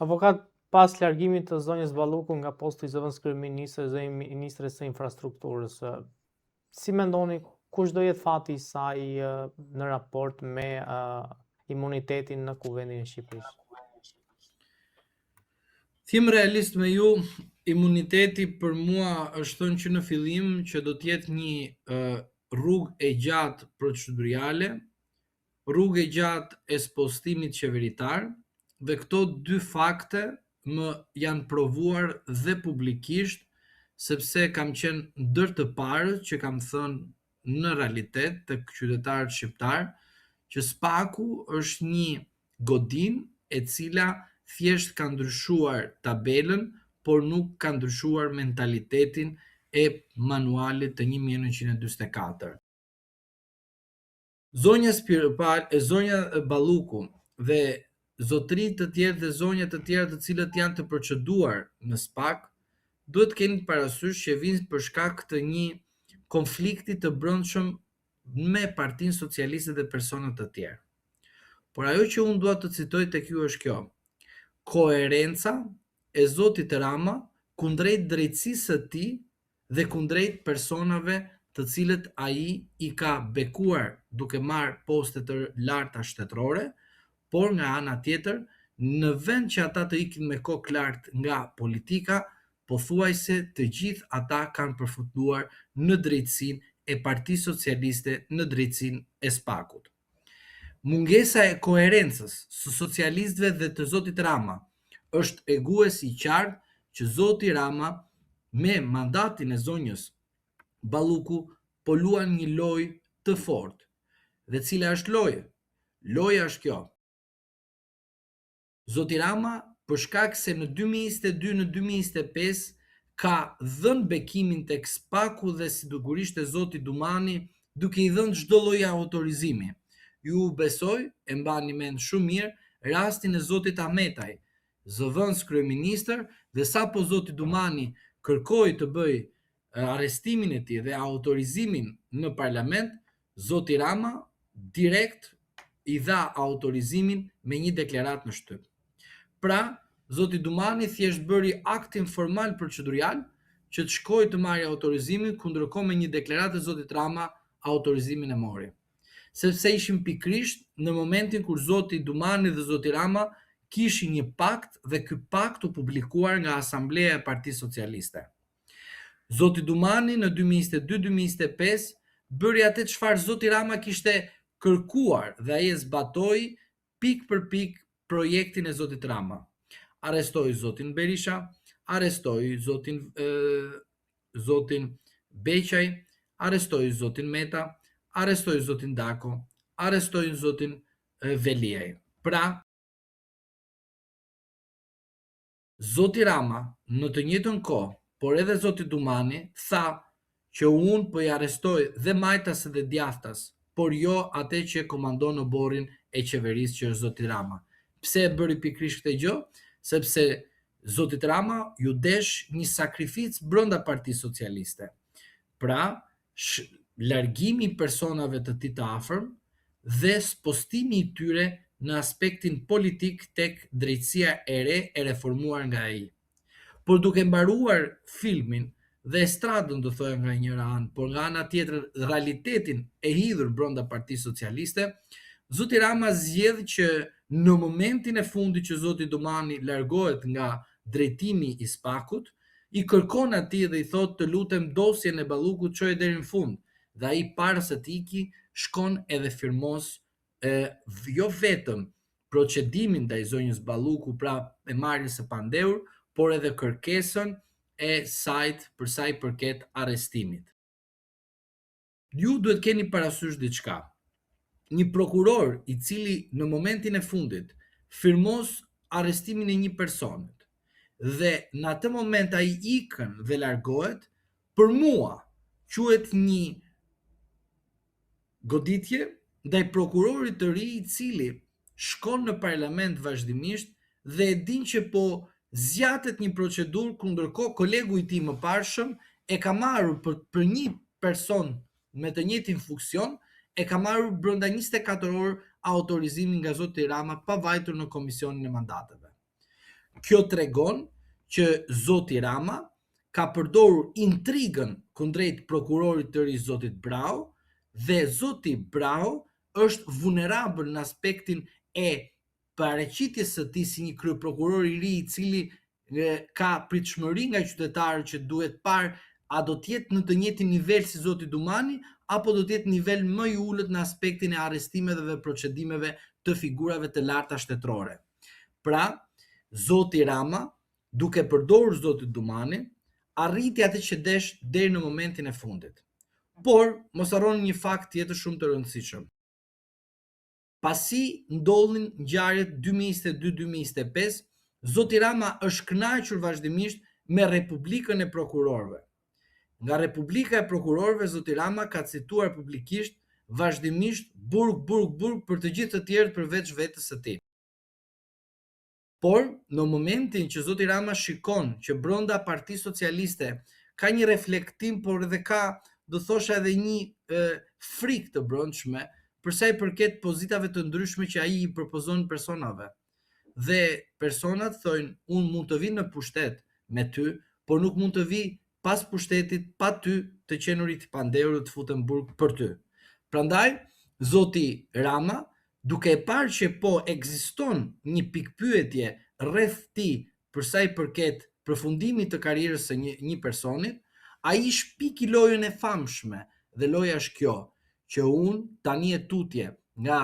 Avokat, pas largimit të zonjës Balluku nga posti i zëvendës kryeministre dhe ministres së infrastrukturës, si mendoni kush do jetë fati i saj në raport me imunitetin në Kuvendin e Shqipërisë? Them realist me ju, imuniteti për mua është thënë që në fillim që do të jetë një rrugë e gjatë procedurale, rrugë e gjatë e spostimit qeveritar, dhe këto dy fakte më janë provuar dhe publikisht, sepse kam qenë ndër të parët që kam thënë në realitet të qytetarët shqiptar që Spaku është një godin e cila thjesht ka ndryshuar tabelën, por nuk ka ndryshuar mentalitetin e manualit të 1944. Zonja Balluku dhe zotërit të tjerë dhe zonjat të tjera të cilët janë të proceduar në SPAK, duhet keni parasysh që vinë për shkak të një konflikti të brendshëm me Partinë Socialiste dhe persona të tjerë. Por ajo që unë dua të citoj tek ju është kjo: koherenca e zotit Rama kundrejt drejtësisë së tij dhe kundrejt personave të cilët ai i ka bekuar duke marrë poste të larta shtetërore, por nga ana tjetër, në vend që ata të ikin me kokë lart nga politika, pothuajse të gjithë ata kanë përfunduar në drejtsinë e Partisë Socialiste, në drejtsinë e SPAK-ut. Mungesa e koherencës së socialistëve dhe të zotit Rama është egues i qartë që zoti Rama me mandatin e zonjës Balluku po luan një lojë të fortë. Dhe cila është lojë? Loja është kjo: zoti Rama, për shkak se në 2022 në 2025 ka dhënë bekimin tek SPAK-u dhe sigurisht e zoti Dumani, duke i dhënë çdo lloj autorizimi. Ju besoj, e mbani mend shumë mirë, rastin e zotit Ahmetaj, zëvendës kryeministër, dhe sapo zoti Dumani kërkoi të bëj arrestimin e tij dhe autorizimin në parlament, zoti Rama direkt i dha autorizimin me një deklaratë në shtyp. Pra, zoti Dumani thjesht bëri aktin formal procedurial që të shkojë të marrë autorizimin, kundërkohë me një deklaratë e zotit Rama autorizimin e mori. Sepse ishim pikrisht në momentin kur zoti Dumani dhe zoti Rama kishin një pakt dhe ky pakt u publikuar nga Asambleja e Partisë Socialiste. Zoti Dumani në 2022-2025 bëri atë çfarë zoti Rama kishte kërkuar dhe ai e zbatoi pik për pik projektin e zotit Rama. Arrestoi zotin Berisha, arrestoi zotin Beqaj, arrestoi zotin Meta, arrestoi zotin Dako, arrestoi zotin Veliaj. Pra, zoti Rama në të njëjtën kohë, por edhe zoti Dumani tha që unë po i arrestoj dhe majtas dhe djathtas, por jo atë që komandon në borrin e qeverisë që është zoti Rama. Pse e bëri pikrisht këtë gjë? Sepse zotit Rama ju desh një sakrificë brenda Partisë Socialiste. Pra, largimi i personave të tij të afërm dhe spostimi i tyre në aspektin politik tek drejtësia e re e reformuar nga ai. Por duke mbaruar filmin dhe estradën, do thoya nga njëra anë, por nga ana tjetër realitetin e hidhur brenda Partisë Socialiste, zoti Rama zgjedh që në momentin e fundit që zoti Dumani largohet nga drejtimi i SPAK-ut, i kërkon atij dhe i thotë: të lutem, dosjen e Ballukut çoje deri në fund. Dhe ai para se të iki shkon edhe firmos jo vetëm procedimin ndaj zonjës Balluku, pra e marrjes së pandehur, por edhe kërkesën e sajt për sa i përket arrestimit. Ju duhet keni parasysh diçka. Një prokuror i cili në momentin e fundit firmos arrestimin e një personit dhe në atë moment ai ikën dhe largohet, për mua quhet një goditje ndaj prokurorit të ri i cili shkon në parlament vazhdimisht dhe e din që po zgjatet një procedurë, kundërkohë kolegu i tij më parshëm e ka marrur për një person me të njëjtin funksion, e ka marrur brenda 24 orë autorizimin nga zoti Rama pa vajtur në komisionin e mandateve. Kjo tregon që zoti Rama ka përdorur intrigën kundrejt prokurorit të ri zotit Brau dhe zoti Brau është vulnerabël në aspektin e paraqitjes së tij si një kryeprokuror i ri i cili ka pritshmëri nga qytetarët që duhet parë a do të jetë në të njëjtin nivel si zoti Dumani apo do të jetë nivel më i ulët në aspektin e arrestimeve dhe procedimeve të figurave të larta shtetërore. Pra, zoti Rama, duke përdorur zotin Dumani, arriti atë që desh deri në momentin e fundit. Por, mos harroni një fakt tjetër shumë të rëndësishëm. Pasi ndodhin ngjarjet 2022-2025, zoti Rama është kënaqur vazhdimisht me Republikën e Prokurorëve. Nga Republika e Prokurorëve, zoti Rama ka cituar publikisht vazhdimisht burg për të gjithë të tjerët përveç vetes së tij. Por, në momentin që zoti Rama shikon që brenda Partisë Socialiste ka një reflektim, por edhe ka, do thosha edhe një frikë të brendshme për sa i përket pozitave të ndryshme që ai i propozon personave. Dhe personat thonë, unë mund të vi në pushtet me ty, por nuk mund të vi pas pushtetit pa ty të qenurit i pandehur të futem burg për ty. Prandaj, zoti Rama, duke e parë që po ekziston një pikpyetje rreth tij për sa i përket përfundimit të karrierës së një personit, ai shpiki lojën e famshme dhe loja është kjo, që unë tani e tutje nga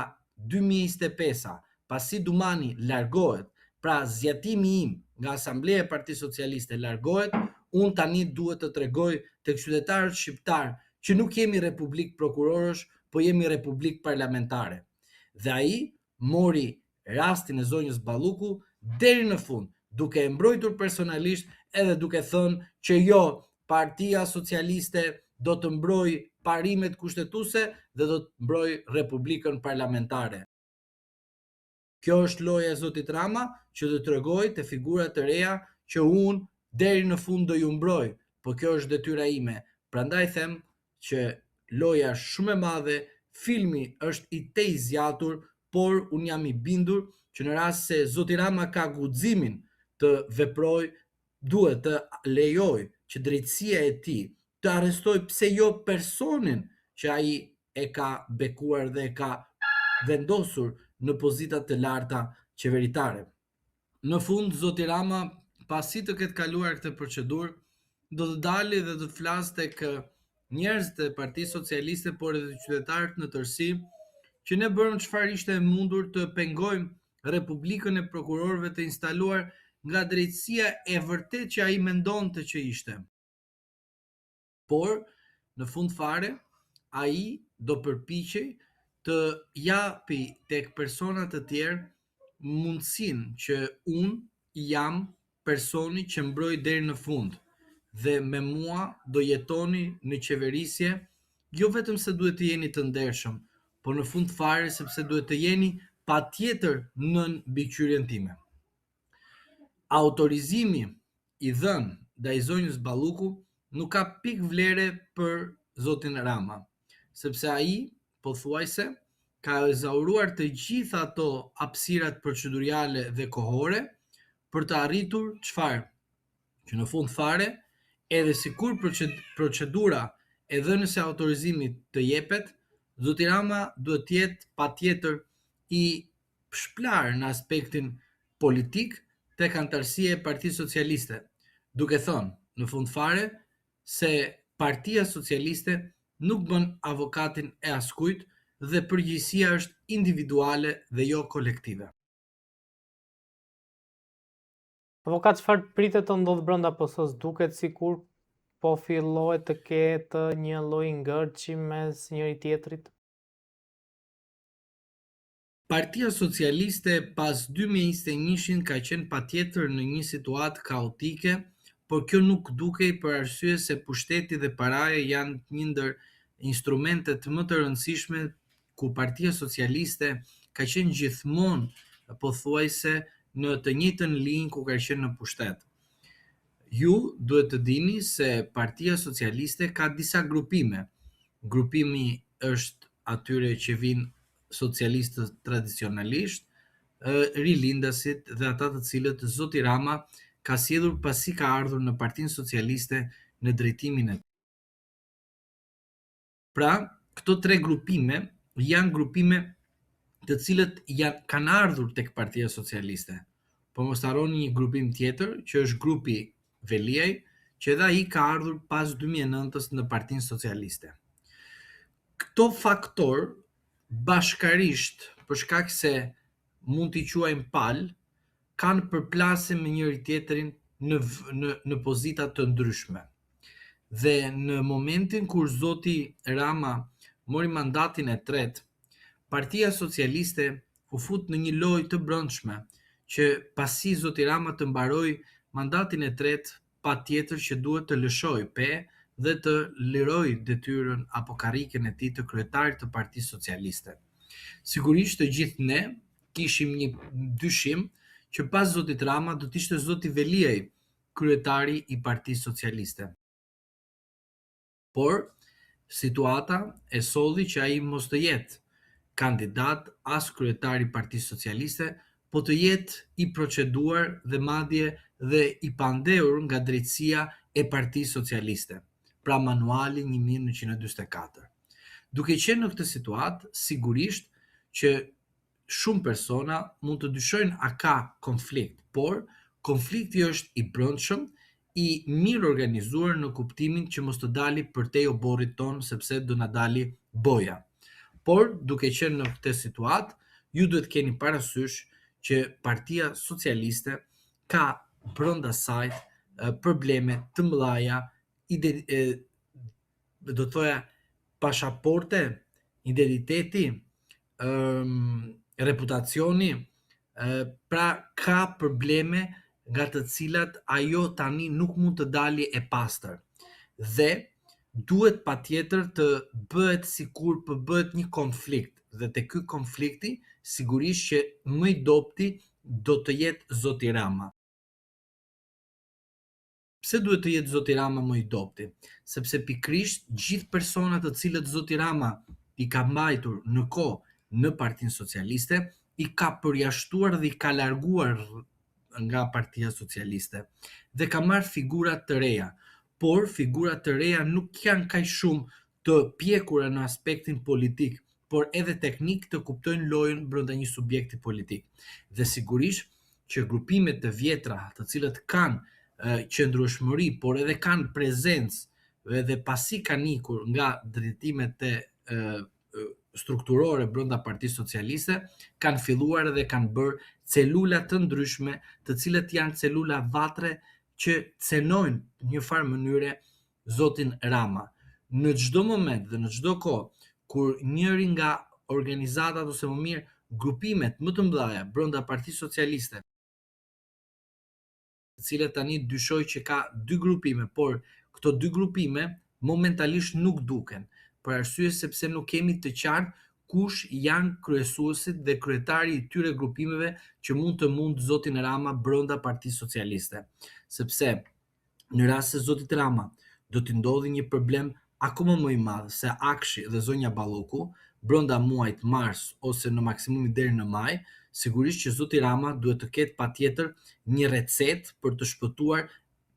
2025-a, pasi Dumani largohet, pra zgjatimi im nga Asambleja e Partisë Socialiste largohet, unë tani duhet të tregoj tek qytetarët shqiptar që nuk jemi republikë prokurorësh, po jemi republikë parlamentare. Dhe ai mori rastin e zonjës Balluku deri në fund, duke e mbrojtur personalisht edhe duke thënë që jo, Partia Socialiste do të mbrojë parimet kushtetuese dhe do të mbrojë Republikën parlamentare. Kjo është loja e zotit Rama që do t'rregoj te figurat të reja që unë deri në fund do ju mbroj, po kjo është detyra ime. Prandaj them që loja është shumë e madhe, filmi është i tej zgjatur, por unë jam i bindur që në rast se zoti Rama ka guximin të veprojë, duhet të lejoj që drejtësia e tij të arrestoj pse jo personin që ai e ka bekuar dhe e ka vendosur në pozita të larta qeveritare. Në fund, zoti Rama, pasi të ketë kaluar këtë procedurë, do të dali dhe do të flas tek njerëzit e Partisë Socialiste, por edhe qytetarët në tërësi, që ne bërëm çfarë ishte e mundur të pengojmë Republikën e Prokurorëve të instaluar nga drejtësia e vërtet që ai mendonte që ishte. Por, në fund fare, ai do përpiqej të japi tek persona të tjerë mundësinë që unë jam personi që mbroj deri në fund dhe me mua do jetoni në qeverisje, jo vetëm se duhet të jeni të ndershëm, por në fund fare sepse duhet të jeni patjetër nën mbikëqyrjen time. Autorizimi i dhënë ndaj zonjës Balluku nuk ka pikë vlere për zotin Rama, sepse ai pothuajse ka ezauruar të gjitha ato hapësirat procedurale dhe kohore për të arritur çfarë? Që në fund fare, edhe sikur procedura e dhënës së autorizimit të jepet, zoti Rama duhet të jetë patjetër i shplar në aspektin politik tek antarësia e Partisë Socialiste, duke thënë, në fund fare, se Partia Socialiste nuk bën avokatin e askujt dhe përgjegjësia është individuale dhe jo kolektive. Avokat, çfarë pritet të ndodh brenda PS-s? Duket sikur po fillohet të ketë një lloj ngërçi mes njëri tjetrit. Partia Socialiste pas 2021 ka qenë patjetër në një situatë kaotike, por kjo nuk dukej për arsye se pushteti dhe paraja janë një ndër instrumentet më të rëndësishme ku Partia Socialiste ka qenë gjithmonë pothuajse në të njëjtën linjë ku ka qenë në pushtet. Ju duhet të dini se Partia Socialiste ka disa grupime. Grupimi është atyre që vinë socialistët tradicionalisht, rilindasit dhe ata të cilët Zoti Rama ka sjellur pasi ka ardhur në Partinë Socialiste në drejtimin e tij. Pra, këto tre grupime janë grupime të cilët kanë ardhur tek Partia Socialiste. Po mos harroni një grupim tjetër, që është grupi Veliaj, që edhe ai ka ardhur pas 2009-s në Partinë Socialiste. Këto faktor bashkarisht, për shkak se mund t'i quajmë palë, kanë përplasje me njëri tjetrin në pozita të ndryshme. Dhe në momentin kur Zoti Rama mori mandatin e tretë, Partia Socialiste u fut në një lojë të brendshme që pasi Zoti Rama të mbaroi mandatin e tretë, patjetër që duhet të lëshojë pe dhe të liroj detyrën apo karriken e tij të kryetarit të Partisë Socialiste. Sigurisht të gjithë ne kishim një dyshim që pas Zotit Rama do të ishte Zoti Veliaj kryetari i Partisë Socialiste. Por situata e solli që ai mos të jetë kandidat as kryetari i Partisë Socialiste, po të jetë i proceduar dhe madje dhe i pandehur nga drejtësia e Partisë Socialiste, pra manuali 1944. Duke qenë në këtë situatë, sigurisht që shumë persona mund të dyshojnë a ka konflikt, por konflikti është i brendshëm, i mirë organizuar në kuptimin që mos të dali përtej oborrit ton sepse do na dali boja. Por, duke qenë në këtë situatë, ju duhet keni parasysh që Partia Socialiste ka brenda saj probleme të mëdha, do të thoya pasaporte, identiteti, reputacioni, pra ka probleme nga të cilat ajo tani nuk mund të dali e pastër. Dhe duhet patjetër të bëhet sikur po bëhet një konflikt dhe te ky konflikti sigurisht që më i dobti do të jetë Zoti Rama. Pse duhet të jetë Zoti Rama më i dobti? Sepse pikrisht gjithë personat të cilët Zoti Rama i ka mbajtur në kohë në Partinë Socialiste, i ka përjashtuar dhe i ka larguar nga Partia Socialiste dhe ka marrë figura të reja. Por figurat të reja nuk janë kaq shumë të pjekura në aspektin politik, por edhe teknik të kuptojnë lojën brenda një subjekti politik. Dhe sigurisht që grupimet të vjetra, të cilët kanë qëndrueshmëri, por edhe kanë prezencë dhe pasi kanë ikur nga drejtimet e strukturore brenda Partisë Socialiste, kanë filluar dhe kanë bërë celula të ndryshme, të cilët janë celula vatre që cenojnë një farë mënyre Zotin Rama. Në çdo moment dhe në çdo kohë kur njëri nga organizatat ose më mirë grupimet më të mëdha brenda Partisë Socialiste, të cilët tani dyshoj që ka dy grupime, por këto dy grupime momentalisht nuk duken, për arsye sepse nuk kemi të qartë kush janë kryesuesit dhe kryetari i tyre grupimeve që mund të mund Zotin Rama brenda Partisë Socialiste. Sepse në rast se Zotit Rama do t'i ndodhi një problem akoma më i madh se Akshi dhe zonja Balluku brenda muajit mars ose në maksimumi deri në maj, sigurisht që Zoti Rama duhet të ketë patjetër një recetë për të shpëtuar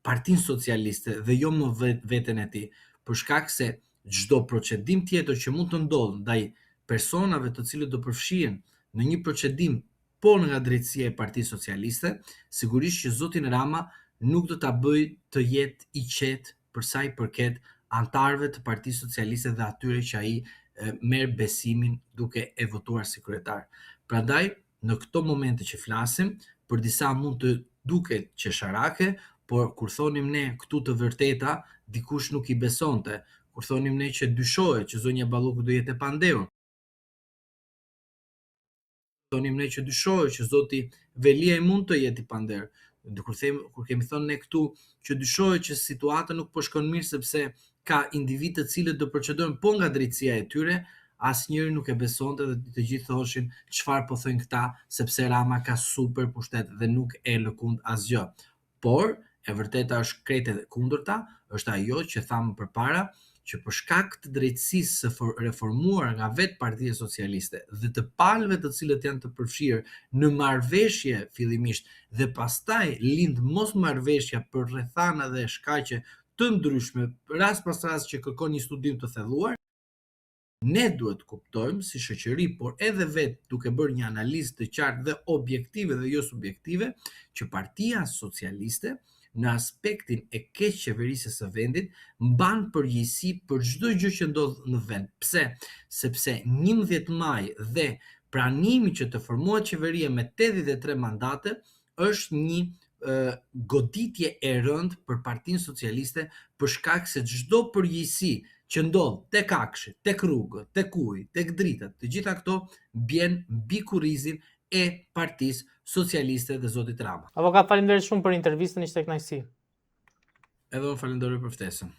Partinë Socialiste dhe jo më veten e tij, për shkak se çdo procedim tjetër që mund të ndodhë ndaj personave të cilët do përfshihen në një procedim por nga drejtësia e Partisë Socialiste, sigurisht që Zotin Rama nuk do ta bëjë të jetë i qetë për sa i përket antarëve të Partisë Socialiste dhe atyre që ai merr besimin duke e votuar si kryetar. Prandaj, në këto momente që flasim, për disa mund të duket qesharake, por kur thonim ne këtu të vërteta, dikush nuk i besonte. Kur thonim ne që dyshohet që zonja Balluku do jetë e pandehur, thonim ne që dyshohet që Zoti Veliaj mund të jetë i pandehur. Kur kemi thënë ne këtu që dyshohet që situata nuk po shkon mirë sepse ka individë të cilët do procedojnë po nga drejtësia e tyre, asnjëri nuk e besonte dhe të gjithë thoshin çfarë po thojnë këta sepse Rama ka super pushtet dhe nuk e lëkund asgjë. Por e vërteta është krejt e kundërta, është ajo që thamë përpara, që për shkak të drejtësisë së reformuar nga vetë Partia Socialiste dhe të palëve të cilët janë të përfshirë në marrëveshje fillimisht dhe pastaj lind mos marrëveshja për rrethana dhe shkaqe të ndryshme, rast pas rast që kërkon një studim të thelluar, ne duhet kuptojmë si shoqëri, por edhe vetë duke bërë një analizë të qartë dhe objektive dhe jo subjektive, që Partia Socialiste në aspektin e keq qeverisjes së vendit mban përgjegjësi për çdo gjë që ndodh në vend. Pse? Sepse 11 maj dhe pranimi që të formohet qeveria me 83 mandate është një goditje e rëndë për Partinë Socialiste për shkak se çdo përgjegjësi që ndodh tek Akshi, tek rrugët, tek uji, tek dritat, të gjitha këto bjen mbi kurrizin e Partisë Socialiste dhe zotit Rama. Avokat, faleminderit shumë për intervistën, ishte kënaqësi. Edhe unë falenderoj për ftesën.